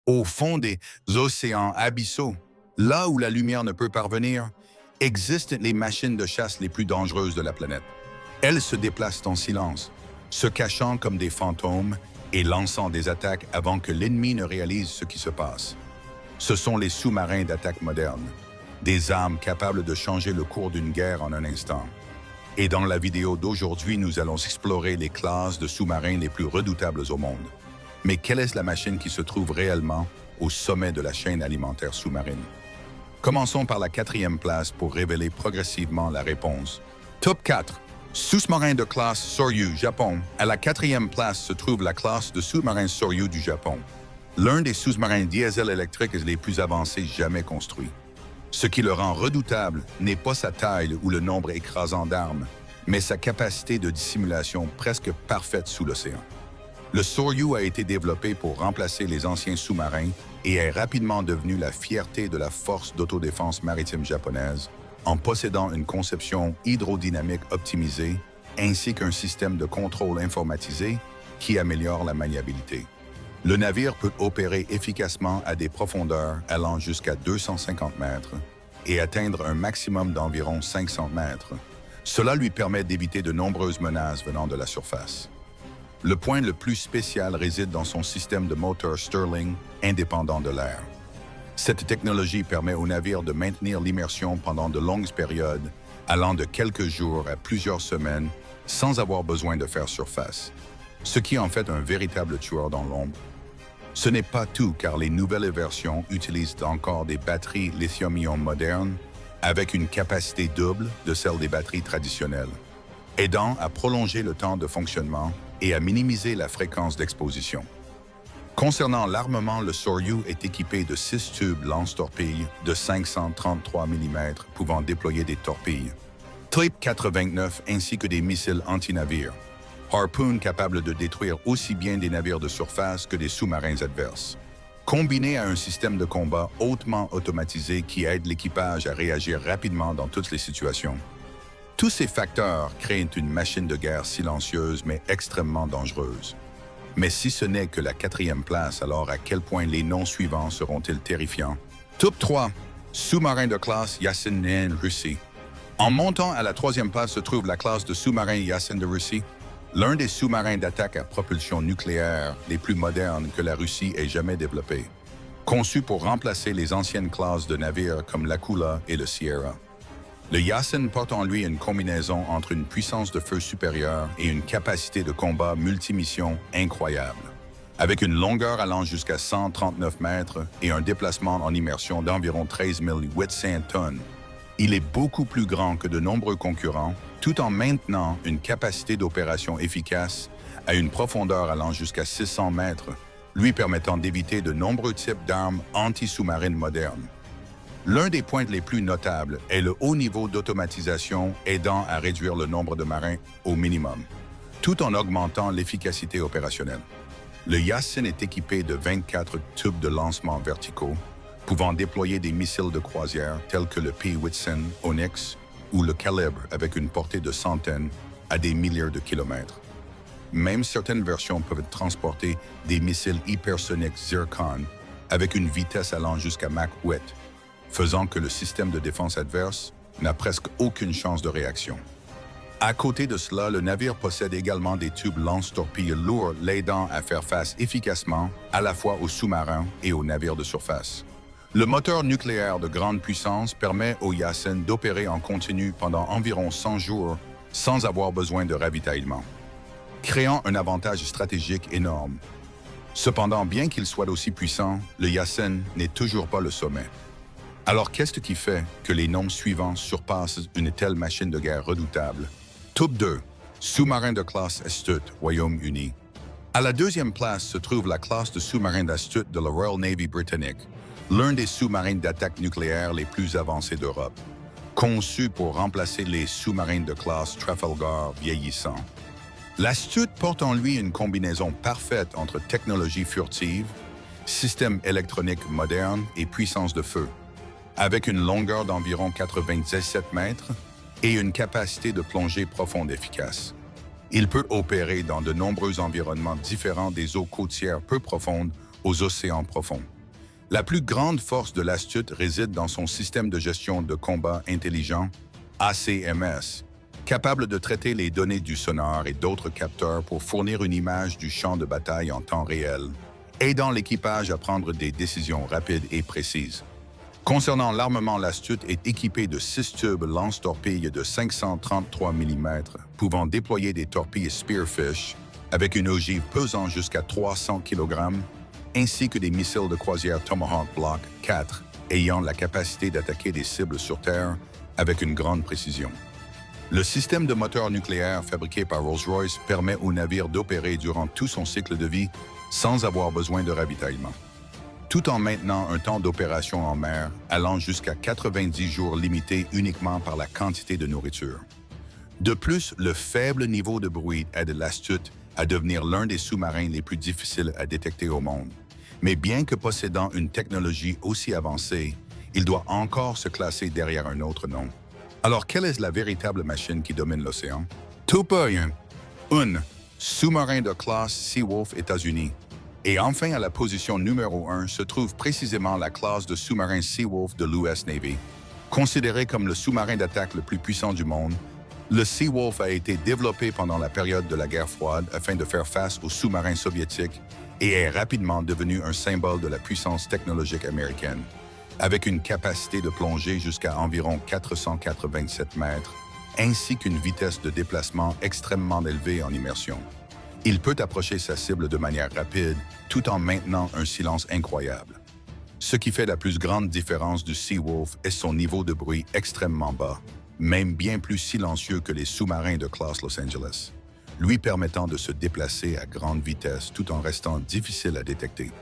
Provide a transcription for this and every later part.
Au fond des océans abyssaux, là où la lumière ne peut parvenir, existent les machines de chasse les plus dangereuses de la planète. Elles se déplacent en silence, se cachant comme des fantômes et lançant des attaques avant que l'ennemi ne réalise ce qui se passe. Ce sont les sous-marins d'attaque modernes, des armes capables de changer le cours d'une guerre en un instant. Et dans la vidéo d'aujourd'hui, nous allons explorer les classes de sous-marins les plus redoutables au monde. Mais quelle est la machine qui se trouve réellement au sommet de la chaîne alimentaire sous-marine? Commençons par la 4e place pour révéler progressivement la réponse. Top 4. Sous-marin de classe Soryu, Japon. À la 4e place se trouve la classe de sous-marin Soryu du Japon, l'un des sous-marins diesel électriques les plus avancés jamais construits. Ce qui le rend redoutable n'est pas sa taille ou le nombre écrasant d'armes, mais sa capacité de dissimulation presque parfaite sous l'océan. Le Soryu a été développé pour remplacer les anciens sous-marins et est rapidement devenu la fierté de la force d'autodéfense maritime japonaise, en possédant une conception hydrodynamique optimisée ainsi qu'un système de contrôle informatisé qui améliore la maniabilité. Le navire peut opérer efficacement à des profondeurs allant jusqu'à 250 mètres et atteindre un maximum d'environ 500 mètres. Cela lui permet d'éviter de nombreuses menaces venant de la surface. Le point le plus spécial réside dans son système de moteur Stirling indépendant de l'air. Cette technologie permet au navire de maintenir l'immersion pendant de longues périodes, allant de quelques jours à plusieurs semaines, sans avoir besoin de faire surface, ce qui en fait un véritable tueur dans l'ombre. Ce n'est pas tout, car les nouvelles versions utilisent encore des batteries lithium-ion modernes avec une capacité double de celle des batteries traditionnelles, aidant à prolonger le temps de fonctionnement et à minimiser la fréquence d'exposition. Concernant l'armement, le Soryu est équipé de 6 tubes lance-torpilles de 533 mm pouvant déployer des torpilles, Type 429 ainsi que des missiles anti-navires, Harpoon capables de détruire aussi bien des navires de surface que des sous-marins adverses, combiné à un système de combat hautement automatisé qui aide l'équipage à réagir rapidement dans toutes les situations. Tous ces facteurs créent une machine de guerre silencieuse mais extrêmement dangereuse. Mais si ce n'est que la 4e place, alors à quel point les noms suivants seront-ils terrifiants? Top 3. Sous-marin de classe Yasen Russie. En montant à la 3e place se trouve la classe de sous-marin Yasen de Russie, l'un des sous-marins d'attaque à propulsion nucléaire les plus modernes que la Russie ait jamais développé, conçu pour remplacer les anciennes classes de navires comme l'Akula et le Sierra. Le Yasen porte en lui une combinaison entre une puissance de feu supérieure et une capacité de combat multimission incroyable. Avec une longueur allant jusqu'à 139 mètres et un déplacement en immersion d'environ 13 800 tonnes, il est beaucoup plus grand que de nombreux concurrents, tout en maintenant une capacité d'opération efficace à une profondeur allant jusqu'à 600 mètres, lui permettant d'éviter de nombreux types d'armes anti-sous-marines modernes. L'un des points les plus notables est le haut niveau d'automatisation aidant à réduire le nombre de marins au minimum, tout en augmentant l'efficacité opérationnelle. Le Yasen est équipé de 24 tubes de lancement verticaux, pouvant déployer des missiles de croisière tels que le P-800 Onyx ou le Calibre avec une portée de centaines à des milliers de kilomètres. Même certaines versions peuvent transporter des missiles hypersoniques Zircon avec une vitesse allant jusqu'à Mach 8, faisant que le système de défense adverse n'a presque aucune chance de réaction. À côté de cela, le navire possède également des tubes lance-torpilles lourds l'aidant à faire face efficacement à la fois aux sous-marins et aux navires de surface. Le moteur nucléaire de grande puissance permet au Yasen d'opérer en continu pendant environ 100 jours sans avoir besoin de ravitaillement, créant un avantage stratégique énorme. Cependant, bien qu'il soit aussi puissant, le Yasen n'est toujours pas le sommet. Alors qu'est-ce qui fait que les noms suivants surpassent une telle machine de guerre redoutable? Top 2. Sous-marin de classe Astute, Royaume-Uni. À la 2e place se trouve la classe de sous-marin d'Astute de la Royal Navy britannique, l'un des sous-marins d'attaque nucléaire les plus avancés d'Europe, conçu pour remplacer les sous-marins de classe Trafalgar vieillissants. L'Astute porte en lui une combinaison parfaite entre technologie furtive, système électronique moderne et puissance de feu, avec une longueur d'environ 97 mètres et une capacité de plongée profonde efficace. Il peut opérer dans de nombreux environnements différents des eaux côtières peu profondes aux océans profonds. La plus grande force de l'Astute réside dans son système de gestion de combat intelligent, ACMS, capable de traiter les données du sonar et d'autres capteurs pour fournir une image du champ de bataille en temps réel, aidant l'équipage à prendre des décisions rapides et précises. Concernant l'armement, l'Astute est équipé de 6 tubes lance-torpilles de 533 mm, pouvant déployer des torpilles Spearfish avec une ogive pesant jusqu'à 300 kg, ainsi que des missiles de croisière Tomahawk Block 4, ayant la capacité d'attaquer des cibles sur Terre avec une grande précision. Le système de moteur nucléaire fabriqué par Rolls-Royce permet au navire d'opérer durant tout son cycle de vie sans avoir besoin de ravitaillement, tout en maintenant un temps d'opération en mer allant jusqu'à 90 jours limité uniquement par la quantité de nourriture. De plus, le faible niveau de bruit aide l'Astute à devenir l'un des sous-marins les plus difficiles à détecter au monde. Mais bien que possédant une technologie aussi avancée, il doit encore se classer derrière un autre nom. Alors, quelle est la véritable machine qui domine l'océan? Tout pas un sous-marin de classe Seawolf États-Unis. Et enfin, à la position numéro 1 se trouve précisément la classe de sous-marin Seawolf de l'US Navy. Considéré comme le sous-marin d'attaque le plus puissant du monde, le Seawolf a été développé pendant la période de la guerre froide afin de faire face aux sous-marins soviétiques et est rapidement devenu un symbole de la puissance technologique américaine, avec une capacité de plongée jusqu'à environ 487 mètres, ainsi qu'une vitesse de déplacement extrêmement élevée en immersion. Il peut approcher sa cible de manière rapide, tout en maintenant un silence incroyable. Ce qui fait la plus grande différence du Seawolf est son niveau de bruit extrêmement bas, même bien plus silencieux que les sous-marins de classe Los Angeles, lui permettant de se déplacer à grande vitesse tout en restant difficile à détecter.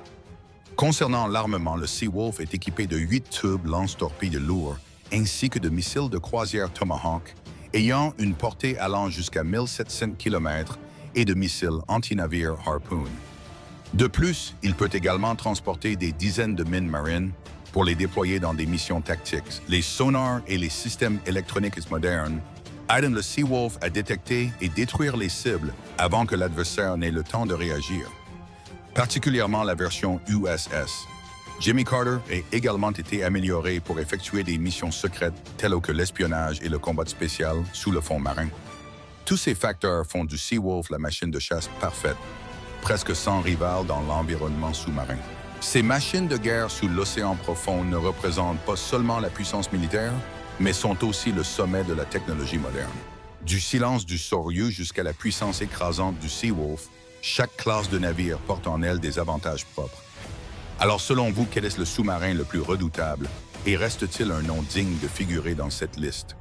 Concernant l'armement, le Seawolf est équipé de 8 tubes lance-torpilles lourds ainsi que de missiles de croisière Tomahawk, ayant une portée allant jusqu'à 1700 km et de missiles anti-navires Harpoon. De plus, il peut également transporter des dizaines de mines marines pour les déployer dans des missions tactiques. Les sonars et les systèmes électroniques modernes aident le Seawolf à détecter et détruire les cibles avant que l'adversaire n'ait le temps de réagir. Particulièrement la version USS. Jimmy Carter a également été amélioré pour effectuer des missions secrètes telles que l'espionnage et le combat spécial sous le fond marin. Tous ces facteurs font du Seawolf la machine de chasse parfaite, presque sans rival dans l'environnement sous-marin. Ces machines de guerre sous l'océan profond ne représentent pas seulement la puissance militaire, mais sont aussi le sommet de la technologie moderne. Du silence du Soryus jusqu'à la puissance écrasante du Seawolf, chaque classe de navire porte en elle des avantages propres. Alors selon vous, quel est le sous-marin le plus redoutable et reste-t-il un nom digne de figurer dans cette liste?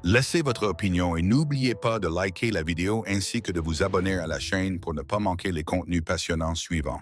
Laissez votre opinion et n'oubliez pas de liker la vidéo ainsi que de vous abonner à la chaîne pour ne pas manquer les contenus passionnants suivants.